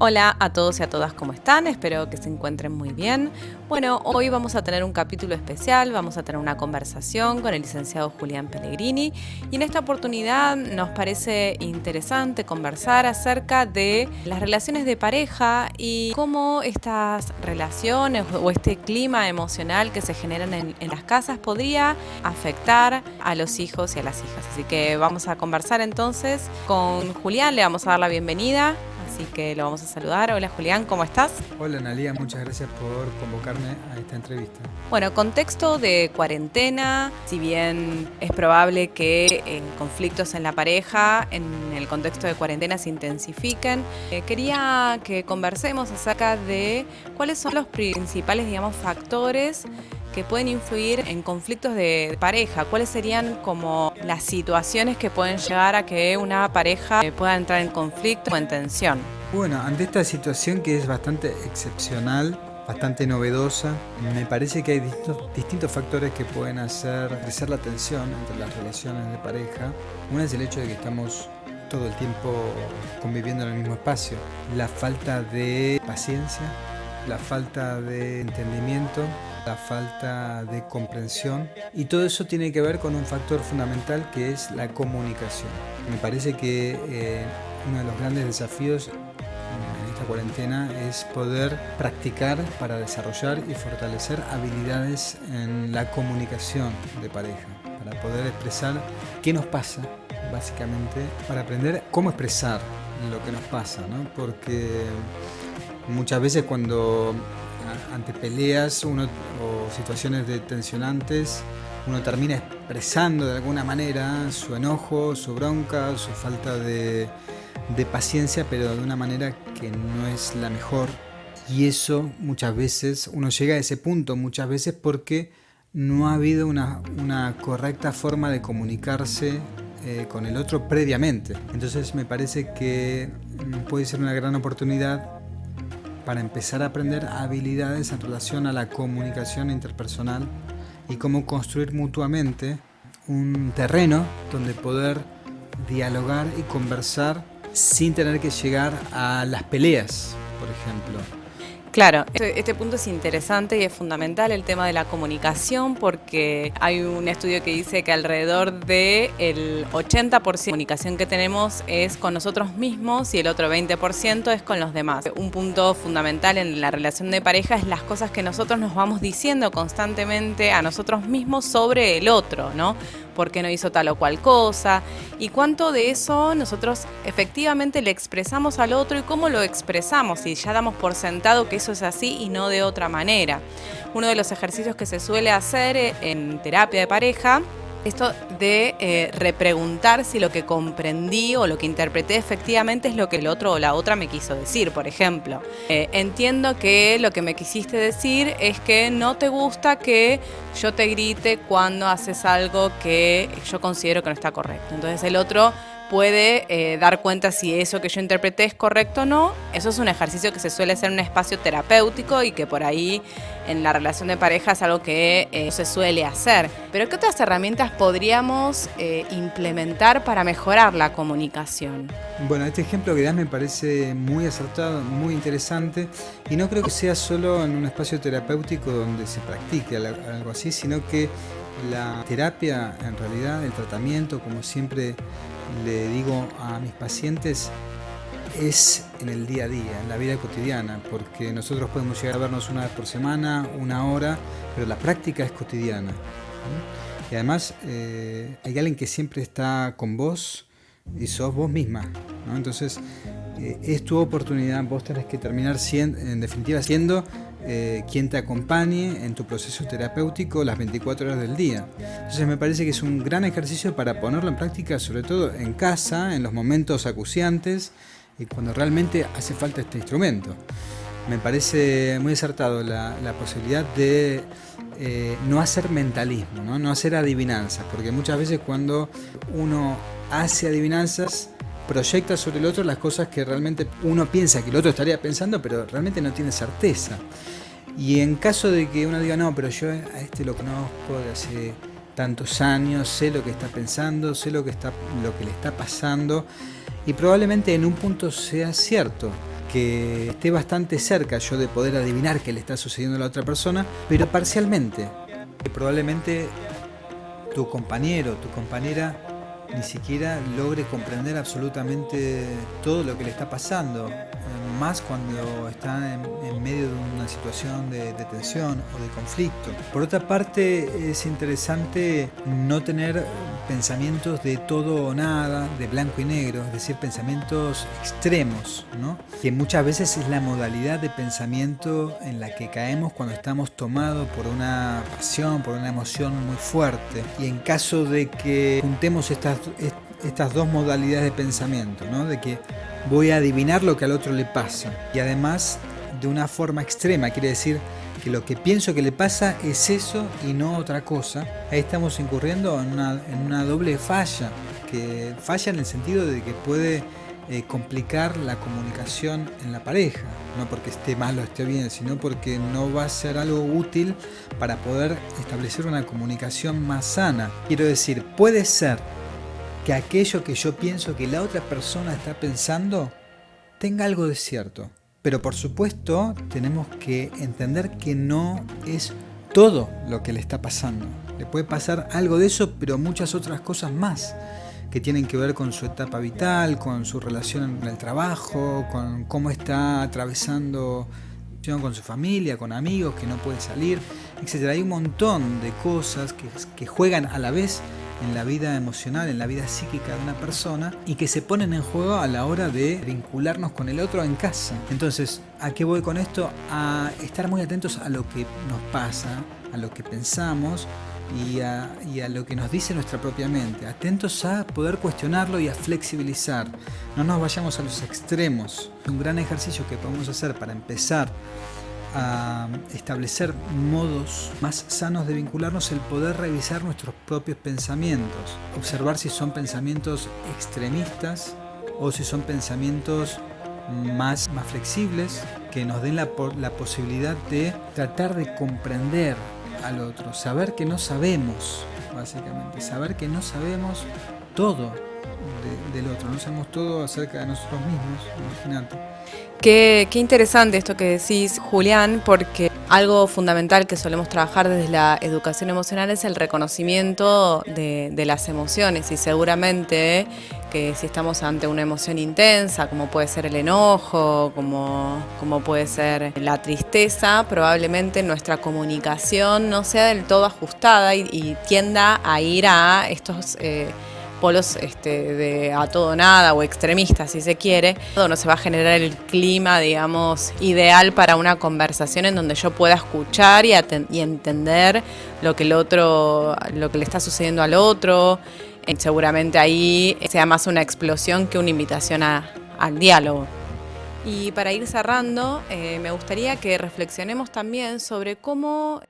Hola a todos y a todas, ¿cómo están? Espero que se encuentren muy bien. Bueno, hoy vamos a tener un capítulo especial, vamos a tener una conversación con el licenciado Julián Pellegrini y en esta oportunidad nos parece interesante conversar acerca de las relaciones de pareja y cómo estas relaciones o este clima emocional que se generan en las casas podría afectar a los hijos y a las hijas. Así que vamos a conversar entonces con Julián, le vamos a dar la bienvenida. Así que lo vamos a saludar. Hola Julián, ¿cómo estás? Hola Analía, muchas gracias por convocarme a esta entrevista. Bueno, contexto de cuarentena, si bien es probable que conflictos en la pareja, en el contexto de cuarentena se intensifiquen, quería que conversemos acerca de cuáles son los principales, factores que pueden influir en conflictos de pareja. ¿Cuáles serían como las situaciones que pueden llegar a que una pareja pueda entrar en conflicto o en tensión? Bueno, ante esta situación que es bastante excepcional, bastante novedosa, me parece que hay distintos factores que pueden hacer crecer la tensión entre las relaciones de pareja. Uno es el hecho de que estamos todo el tiempo conviviendo en el mismo espacio. La falta de paciencia, la falta de entendimiento, la falta de comprensión, y todo eso tiene que ver con un factor fundamental que es la comunicación. Me parece que uno de los grandes desafíos en esta cuarentena es poder practicar para desarrollar y fortalecer habilidades en la comunicación de pareja, para poder expresar qué nos pasa, básicamente, para aprender cómo expresar lo que nos pasa, ¿no? Porque muchas veces cuando ante peleas o situaciones tensionantes, uno termina expresando de alguna manera su enojo, su bronca, su falta de paciencia, pero de una manera que no es la mejor. Y eso muchas veces, uno llega a ese punto muchas veces porque no ha habido una correcta forma de comunicarse con el otro previamente. Entonces me parece que puede ser una gran oportunidad para empezar a aprender habilidades en relación a la comunicación interpersonal y cómo construir mutuamente un terreno donde poder dialogar y conversar sin tener que llegar a las peleas, por ejemplo. Claro, este punto es interesante y es fundamental, el tema de la comunicación, porque hay un estudio que dice que alrededor del 80% de comunicación que tenemos es con nosotros mismos y el otro 20% es con los demás. Un punto fundamental en la relación de pareja es las cosas que nosotros nos vamos diciendo constantemente a nosotros mismos sobre el otro, ¿no? ¿Por qué no hizo tal o cual cosa? Y cuánto de eso nosotros efectivamente le expresamos al otro y cómo lo expresamos, y ya damos por sentado que eso es así y no de otra manera. Uno de los ejercicios que se suele hacer en terapia de pareja, esto de repreguntar si lo que comprendí o lo que interpreté efectivamente es lo que el otro o la otra me quiso decir. Por ejemplo, entiendo que lo que me quisiste decir es que no te gusta que yo te grite cuando haces algo que yo considero que no está correcto. Entonces el otro puede dar cuenta si eso que yo interpreté es correcto o no. Eso es un ejercicio que se suele hacer en un espacio terapéutico y que por ahí en la relación de pareja es algo que se suele hacer. Pero ¿qué otras herramientas podríamos implementar para mejorar la comunicación? Bueno, este ejemplo que das me parece muy acertado, muy interesante, y no creo que sea solo en un espacio terapéutico donde se practique algo así, sino que la terapia, en realidad, el tratamiento, como siempre le digo a mis pacientes, es en el día a día, en la vida cotidiana, porque nosotros podemos llegar a vernos una vez por semana, una hora, pero la práctica es cotidiana. Y además hay alguien que siempre está con vos y sos vos misma, ¿no? Entonces es tu oportunidad, vos tenés que terminar en definitiva siendo quien te acompañe en tu proceso terapéutico las 24 horas del día. Entonces me parece que es un gran ejercicio para ponerlo en práctica, sobre todo en casa, en los momentos acuciantes y cuando realmente hace falta este instrumento. Me parece muy acertado la posibilidad de no hacer mentalismo, no hacer adivinanzas, porque muchas veces cuando uno hace adivinanzas proyecta sobre el otro las cosas que realmente uno piensa que el otro estaría pensando, pero realmente no tiene certeza. Y en caso de que uno diga, no, pero yo a este lo conozco de hace tantos años, sé lo que está pensando, sé lo que le está pasando, y probablemente en un punto sea cierto, que esté bastante cerca yo de poder adivinar qué le está sucediendo a la otra persona, pero parcialmente. Que probablemente tu compañero, tu compañera ni siquiera logre comprender absolutamente todo lo que le está pasando, más cuando está en medio de una situación de tensión o de conflicto. Por otra parte, es interesante no tener pensamientos de todo o nada, de blanco y negro, es decir, pensamientos extremos, ¿no? Que muchas veces es la modalidad de pensamiento en la que caemos cuando estamos tomados por una pasión, por una emoción muy fuerte. Y en caso de que juntemos estas dos modalidades de pensamiento, ¿no? De que voy a adivinar lo que al otro le pasa y además de una forma extrema, quiere decir que lo que pienso que le pasa es eso y no otra cosa. Ahí estamos incurriendo en una doble falla, que falla en el sentido de que puede complicar la comunicación en la pareja, no porque esté mal o esté bien, sino porque no va a ser algo útil para poder establecer una comunicación más sana. Quiero decir, puede ser que aquello que yo pienso que la otra persona está pensando tenga algo de cierto. Pero por supuesto tenemos que entender que no es todo lo que le está pasando. Le puede pasar algo de eso, pero muchas otras cosas más que tienen que ver con su etapa vital, con su relación en el trabajo, con cómo está atravesando con su familia, con amigos, que no puede salir, etc. Hay un montón de cosas que juegan a la vez en la vida emocional, en la vida psíquica de una persona y que se ponen en juego a la hora de vincularnos con el otro en casa. Entonces, ¿a qué voy con esto? A estar muy atentos a lo que nos pasa, a lo que pensamos y a lo que nos dice nuestra propia mente. Atentos a poder cuestionarlo y a flexibilizar. No nos vayamos a los extremos. Un gran ejercicio que podemos hacer para empezar a establecer modos más sanos de vincularnos, el poder revisar nuestros propios pensamientos, observar si son pensamientos extremistas o si son pensamientos más flexibles, que nos den la posibilidad de tratar de comprender al otro, saber que no sabemos, básicamente, saber que no sabemos todo del otro, no sabemos todo acerca de nosotros mismos, imagínate. Qué interesante esto que decís, Julián, porque algo fundamental que solemos trabajar desde la educación emocional es el reconocimiento de las emociones, y seguramente que si estamos ante una emoción intensa, como puede ser el enojo, como puede ser la tristeza, probablemente nuestra comunicación no sea del todo ajustada y tienda a ir a estos polos de a todo nada o extremistas, si se quiere. No se va a generar el clima, digamos, ideal para una conversación en donde yo pueda escuchar y entender lo que le está sucediendo al otro. Seguramente ahí sea más una explosión que una invitación al diálogo. Y para ir cerrando, me gustaría que reflexionemos también sobre cómo